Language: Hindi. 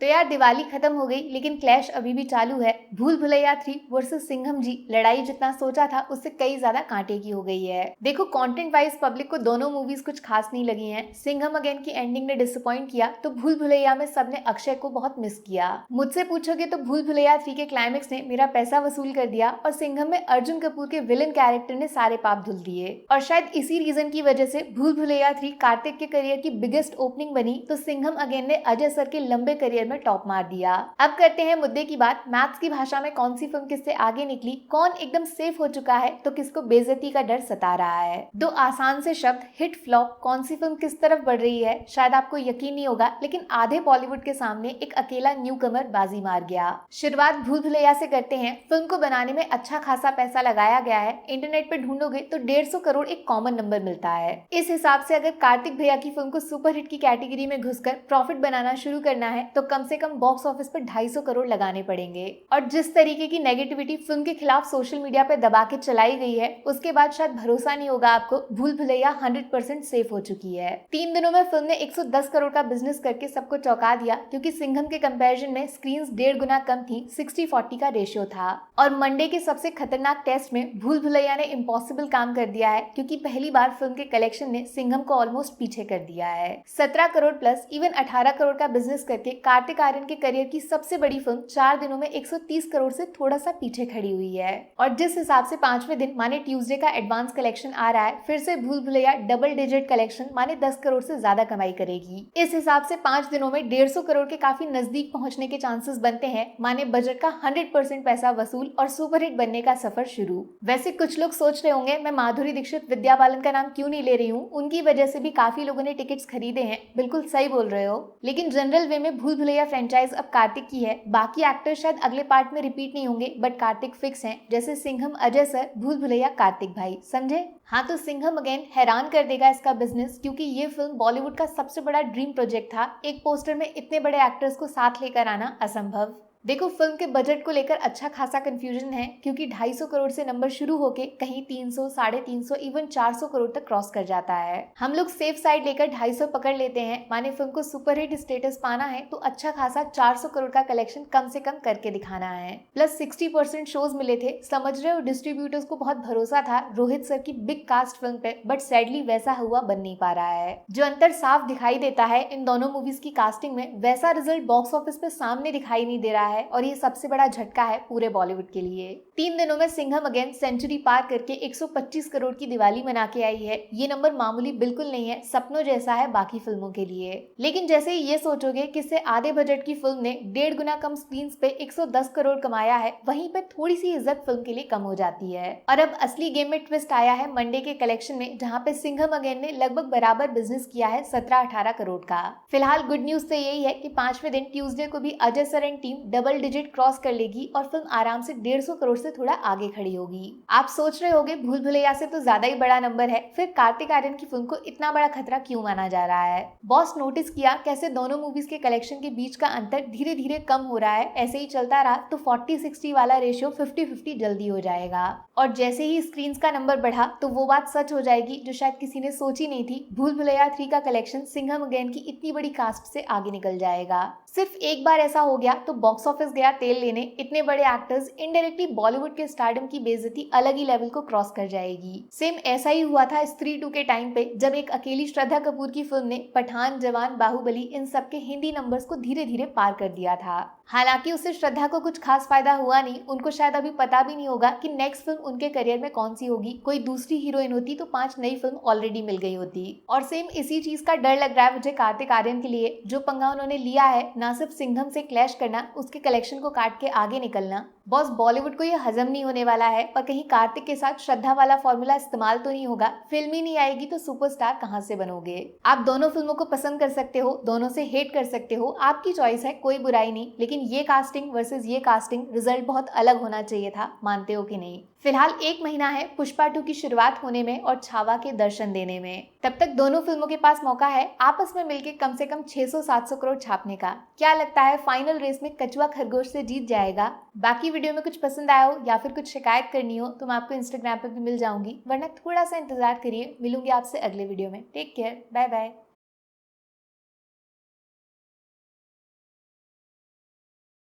तो यार दिवाली खत्म हो गई लेकिन क्लैश अभी भी चालू है। भूल भुलैया 3 वर्सेस सिंघम जी, लड़ाई जितना सोचा था उससे कई ज्यादा कांटे की हो गई है। देखो कंटेंट वाइज पब्लिक को दोनों मूवीज कुछ खास नहीं लगी हैं। सिंघम अगेन की एंडिंग ने डिसअपॉइंट किया तो भूल भुलैया में सबने अक्षय को बहुत मिस किया। मुझसे पूछोगे तो भूल भुलैया 3 के क्लाइमेक्स ने मेरा पैसा वसूल कर दिया और सिंघम में अर्जुन कपूर के विलन कैरेक्टर ने सारे पाप धुल दिए। और शायद इसी रीजन की वजह से भूल भुलैया 3 कार्तिक के करियर की बिगेस्ट ओपनिंग बनी तो सिंघम अगेन ने अजय सर के लंबे करियर में टॉप मार दिया। अब करते हैं मुद्दे की बात। मैथ्स की भाषा में कौन सी फिल्म किससे आगे निकली, कौन एकदम सेफ हो चुका है तो किसको बेइज्जती का डर सता रहा है। दो आसान से शब्द, हिट फ्लॉप, कौन सी फिल्म किस तरफ बढ़ रही है। शायद आपको यकीन नहीं होगा लेकिन आधे बॉलीवुड के सामने एक अकेला न्यू कमर बाजी मार गया। शुरुआत भूल भुलैया से करते हैं। फिल्म को बनाने में अच्छा खासा पैसा लगाया गया है। इंटरनेट पे ढूंढोगे तो 150 करोड़ एक कॉमन नंबर मिलता है। इस हिसाब से अगर कार्तिक भैया की फिल्म को सुपरहिट की कैटेगरी में घुसकर प्रॉफिट बनाना शुरू करना है तो कम से कम बॉक्स ऑफिस पर 250 करोड़ लगाने पड़ेंगे। और जिस तरीके की नेगेटिविटी फिल्म के खिलाफ सोशल मीडिया पे दबा के चलाई गई है उसके बाद शायद भरोसा नहीं होगा आपको, भूल भुलैया 100% सेफ हो चुकी है। 3 दिनों में फिल्म ने 110 करोड़ का बिजनेस करके सबको चौंका दिया क्योंकि सिंघम के कंपैरिजन में स्क्रीन्स 1.5 गुना कम थी। 60-40 का रेशियो था। और मंडे के सबसे खतरनाक टेस्ट में भूल भुलैया ने इम्पॉसिबल काम कर दिया है क्योंकि पहली बार फिल्म के कलेक्शन ने सिंघम को ऑलमोस्ट पीछे कर दिया है। 17 करोड़ प्लस इवन 18 करोड़ का बिजनेस करके कार्तिक आर्यन के करियर की सबसे बड़ी फिल्म 4 दिनों में 130 करोड़ से थोड़ा सा पीछे खड़ी हुई है। और जिस हिसाब से 5वें दिन माने ट्यूसडे का एडवांस कलेक्शन आ रहा है, फिर से भूल भुलैया डबल डिजिट कलेक्शन माने 10 करोड़ से ज्यादा कमाई करेगी। इस हिसाब से 5 दिनों में 150 करोड़ के काफी नजदीक पहुंचने के चांसेस बनते हैं, माने बजट का 100% पैसा वसूल और सुपरहिट बनने का सफर शुरू। वैसे कुछ लोग सोच रहे होंगे मैं माधुरी दीक्षित, विद्या बालन का नाम क्यों नहीं ले रही हूँ, उनकी वजह से भी काफी लोगों ने टिकट्स खरीदे हैं। बिल्कुल सही बोल रहे हो, लेकिन जनरल वे में भूल भुलैया फ्रेंचाइज अब कार्तिक की है। बाकी एक्टर्स शायद अगले पार्ट में रिपीट नहीं होंगे बट कार्तिक फिक्स हैं, जैसे सिंघम अजय सर, भूल भुलैया कार्तिक भाई, समझे। हाँ तो सिंघम अगेन हैरान कर देगा इसका बिजनेस क्योंकि ये फिल्म बॉलीवुड का सबसे बड़ा ड्रीम प्रोजेक्ट था। एक पोस्टर में इतने बड़े एक्टर्स को साथ लेकर आना असंभव। देखो फिल्म के बजट को लेकर अच्छा खासा कंफ्यूजन है क्योंकि 250 करोड़ से नंबर शुरू होके कहीं 300, 350, इवन 400 करोड़ तक क्रॉस कर जाता है। हम लोग सेफ साइड लेकर 250 पकड़ लेते हैं, माने फिल्म को सुपरहिट स्टेटस पाना है तो अच्छा खासा 400 करोड़ का कलेक्शन कम से कम करके दिखाना है। प्लस 60% शोज मिले थे, समझ रहे हो। डिस्ट्रीब्यूटर्स को बहुत भरोसा था रोहित सर की बिग कास्ट फिल्म पे, बट सैडली वैसा हुआ बन नहीं पा रहा है। जो अंतर साफ दिखाई देता है इन दोनों मूवीज की कास्टिंग में, वैसा रिजल्ट बॉक्स ऑफिस पे सामने दिखाई नहीं दे रहा है और ये सबसे बड़ा झटका है पूरे बॉलीवुड के लिए। 3 दिनों में सिंघम अगेन सेंचुरी पार करके 125 करोड़ की दिवाली मना के आई है। ये नंबर मामूली बिल्कुल नहीं है, सपनों जैसा है बाकी फिल्मों के लिए। लेकिन जैसे ही ये सोचोगे कि इससे आधे बजट की फिल्म ने 1.5 गुना कम स्क्रीन पे 110 करोड़ कमाया है, वहीं पे थोड़ी सी इज्जत फिल्म के लिए कम हो जाती है। और अब असली गेम में ट्विस्ट आया है मंडे के कलेक्शन में, जहाँ पे सिंघम अगेन ने लगभग बराबर बिजनेस किया है 17-18 करोड़ का। फिलहाल गुड न्यूज तो यही है कि 5वें दिन ट्यूसडे को भी Ajay sir and team double digit cross कर लेगी और फिल्म आराम से 150 करोड़ से थोड़ा आगे खड़ी होगी। आप सोच रहे होगे भूल भुलैया से तो ज्यादा ही बड़ा नंबर है, फिर कार्तिक आर्यन की फिल्म को इतना बड़ा खतरा क्यों माना जा रहा है। बॉस नोटिस किया कैसे दोनों मूवीज के कलेक्शन के बीच का अंतर धीरे धीरे कम हो रहा है। ऐसे ही चलता रहा तो 40-60 वाला रेशियो 50-50 जल्दी हो जाएगा। और जैसे ही स्क्रीन का नंबर बढ़ा तो वो बात सच हो जाएगी जो शायद किसी ने सोची नहीं थी। भूल भुलैया 3 का कलेक्शन सिंघम अगेन की इतनी बड़ी कास्ट से आगे निकल जाएगा। सिर्फ एक बार ऐसा हो गया तो बॉक्स ऑफिस गया तेल लेने। इतने बड़े एक्टर्स इनडायरेक्टली बॉलीवुड के स्टारडम की बेइज्जती अलग ही लेवल को क्रॉस कर जाएगी। सेम ऐसा ही हुआ था स्त्री 2 के टाइम पे, जब एक अकेली श्रद्धा कपूर की फिल्म ने पठान, जवान, बाहुबली इन सब के हिंदी नंबर्स को धीरे धीरे पार कर दिया था। हालांकि उससे श्रद्धा को कुछ खास फायदा हुआ नहीं। उनको शायद अभी पता भी नहीं होगा कि नेक्स्ट फिल्म उनके करियर में कौन सी होगी। कोई दूसरी हीरोइन होती तो 5 नई फिल्म ऑलरेडी मिल गई होती। और सेम इसी चीज का डर लग रहा है मुझे कार्तिक आर्यन के लिए। जो पंगा उन्होंने लिया है, ना सिर्फ सिंघम से क्लैश करना, उसके कलेक्शन को काट के आगे निकलना, बॉस बॉलीवुड को ये हजम नहीं होने वाला है। और कहीं कार्तिक के साथ श्रद्धा वाला फॉर्मूला इस्तेमाल तो नहीं होगा। फिल्म ही नहीं आएगी तो सुपरस्टार कहां से बनोगे। आप दोनों फिल्मों को पसंद कर सकते हो, दोनों से हेट कर सकते हो, आपकी चॉइस है, कोई बुराई नहीं। लेकिन ये कास्टिंग वर्सेस ये कास्टिंग, रिजल्ट बहुत अलग होना चाहिए था, मानते हो कि नहीं। फिलहाल 1 महीना है पुष्पा 2 की शुरुआत होने में और छावा के दर्शन देने में। तब तक दोनों फिल्मों के पास मौका है आपस में मिलकर कम से कम 600-700 करोड़ छापने का। क्या लगता है फाइनल रेस में कछुआ खरगोश से जीत जाएगा। बाकी वीडियो में कुछ पसंद आया हो या फिर कुछ शिकायत करनी हो तो मैं आपको इंस्टाग्राम पे भी मिल जाऊंगी, वरना थोड़ा सा इंतजार करिए। मिलूंगी आपसे अगले वीडियो में। Take care, bye bye.